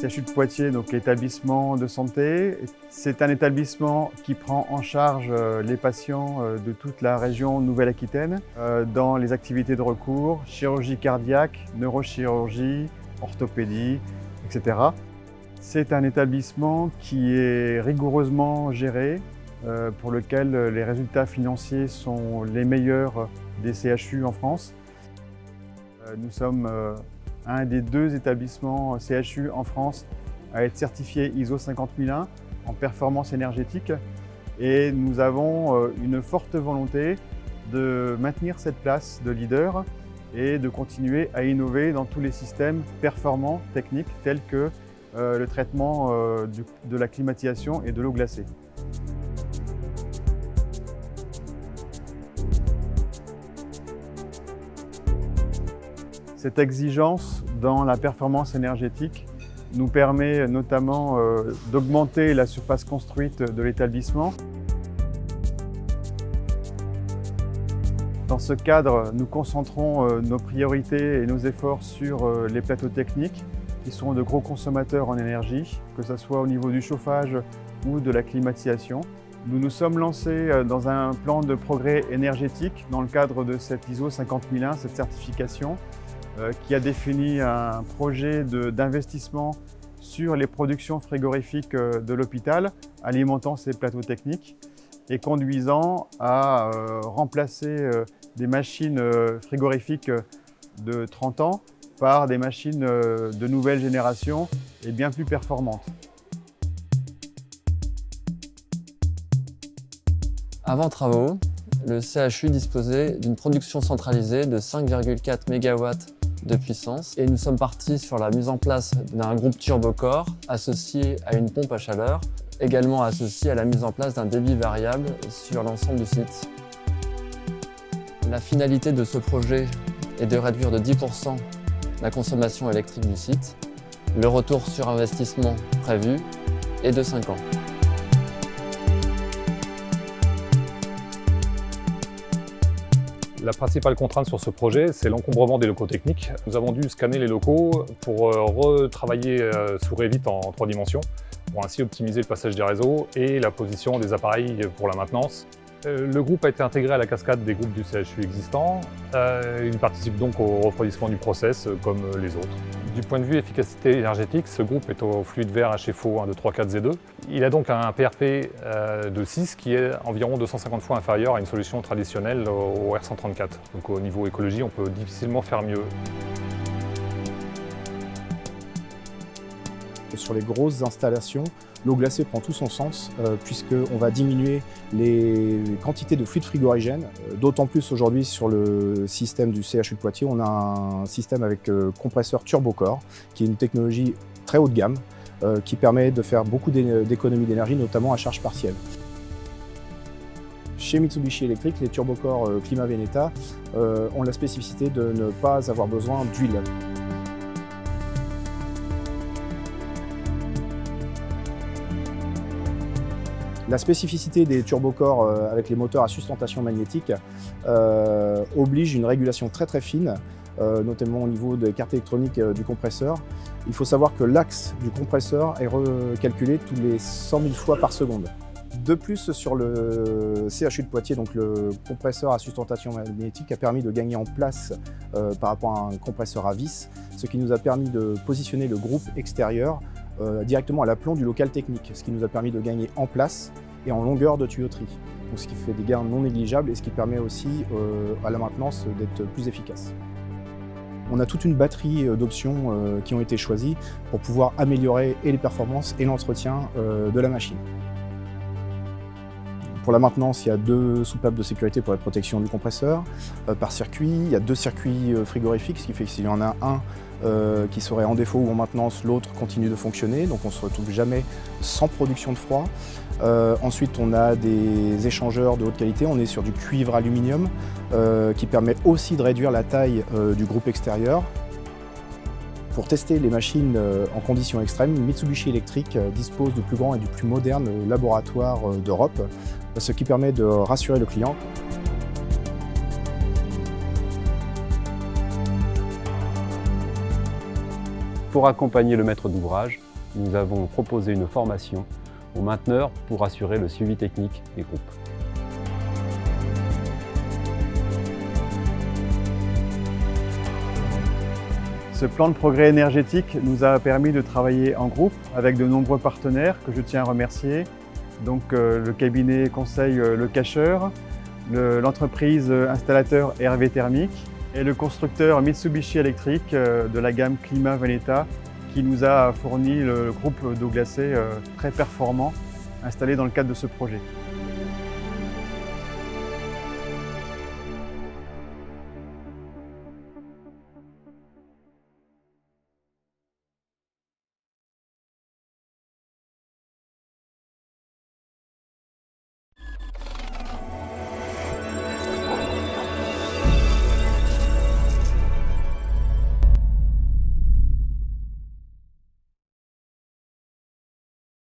CHU de Poitiers, donc établissement de santé, c'est un établissement qui prend en charge les patients de toute la région Nouvelle-Aquitaine dans les activités de recours, chirurgie cardiaque, neurochirurgie, orthopédie, etc. C'est un établissement qui est rigoureusement géré, pour lequel les résultats financiers sont les meilleurs des CHU en France. Nous sommes un des 2 établissements CHU en France à être certifié ISO 50001 en performance énergétique et nous avons une forte volonté de maintenir cette place de leader et de continuer à innover dans tous les systèmes performants techniques tels que le traitement de la climatisation et de l'eau glacée. Cette exigence dans la performance énergétique nous permet notamment d'augmenter la surface construite de l'établissement. Dans ce cadre, nous concentrons nos priorités et nos efforts sur les plateaux techniques qui sont de gros consommateurs en énergie, que ce soit au niveau du chauffage ou de la climatisation. Nous nous sommes lancés dans un plan de progrès énergétique dans le cadre de cette ISO 50001, cette certification, qui a défini un projet d'investissement sur les productions frigorifiques de l'hôpital, alimentant ces plateaux techniques et conduisant à remplacer des machines frigorifiques de 30 ans par des machines de nouvelle génération et bien plus performantes. Avant travaux, le CHU disposait d'une production centralisée de 5,4 MW de puissance et nous sommes partis sur la mise en place d'un groupe turbocore associé à une pompe à chaleur, également associé à la mise en place d'un débit variable sur l'ensemble du site. La finalité de ce projet est de réduire de 10% la consommation électrique du site. Le retour sur investissement prévu est de 5 ans. La principale contrainte sur ce projet, c'est l'encombrement des locaux techniques. Nous avons dû scanner les locaux pour retravailler sous Revit en 3 dimensions, pour ainsi optimiser le passage des réseaux et la position des appareils pour la maintenance. Le groupe a été intégré à la cascade des groupes du CHU existants. Il participe donc au refroidissement du process comme les autres. Du point de vue efficacité énergétique, ce groupe est au fluide vert HFO 1, 2, 3, 4, Z2. Il a donc un PRP de 6 qui est environ 250 fois inférieur à une solution traditionnelle au R134. Donc au niveau écologie, on peut difficilement faire mieux. Sur les grosses installations, l'eau glacée prend tout son sens puisqu'on va diminuer les quantités de fluide frigorigène. D'autant plus aujourd'hui sur le système du CHU de Poitiers, on a un système avec compresseur turbocore qui est une technologie très haut de gamme qui permet de faire beaucoup d'économies d'énergie, notamment à charge partielle. Chez Mitsubishi Electric, les turbocores Climat Veneta ont la spécificité de ne pas avoir besoin d'huile. La spécificité des turbocores avec les moteurs à sustentation magnétique oblige une régulation très fine, notamment au niveau des cartes électroniques du compresseur. Il faut savoir que l'axe du compresseur est recalculé tous les 100 000 fois par seconde. De plus, sur le CHU de Poitiers, donc le compresseur à sustentation magnétique a permis de gagner en place par rapport à un compresseur à vis, ce qui nous a permis de positionner le groupe extérieur directement à l'aplomb du local technique, ce qui nous a permis de gagner en place et en longueur de tuyauterie, donc ce qui fait des gains non négligeables et ce qui permet aussi à la maintenance d'être plus efficace. On a toute une batterie d'options qui ont été choisies pour pouvoir améliorer et les performances et l'entretien de la machine. Pour la maintenance, il y a 2 soupapes de sécurité pour la protection du compresseur par circuit. Il y a 2 circuits frigorifiques, ce qui fait que s'il y en a un qui serait en défaut ou en maintenance, l'autre continue de fonctionner, donc on ne se retrouve jamais sans production de froid. Ensuite, on a des échangeurs de haute qualité, on est sur du cuivre aluminium qui permet aussi de réduire la taille du groupe extérieur. Pour tester les machines en conditions extrêmes, Mitsubishi Electric dispose du plus grand et du plus moderne laboratoire d'Europe, ce qui permet de rassurer le client. Pour accompagner le maître d'ouvrage, nous avons proposé une formation aux mainteneurs pour assurer le suivi technique des groupes. Ce plan de progrès énergétique nous a permis de travailler en groupe avec de nombreux partenaires que je tiens à remercier. Donc le cabinet conseil Le Cacheur, l'entreprise installateur RV Thermique et le constructeur Mitsubishi Electric de la gamme Climat Veneta qui nous a fourni le groupe d'eau glacée très performant installé dans le cadre de ce projet.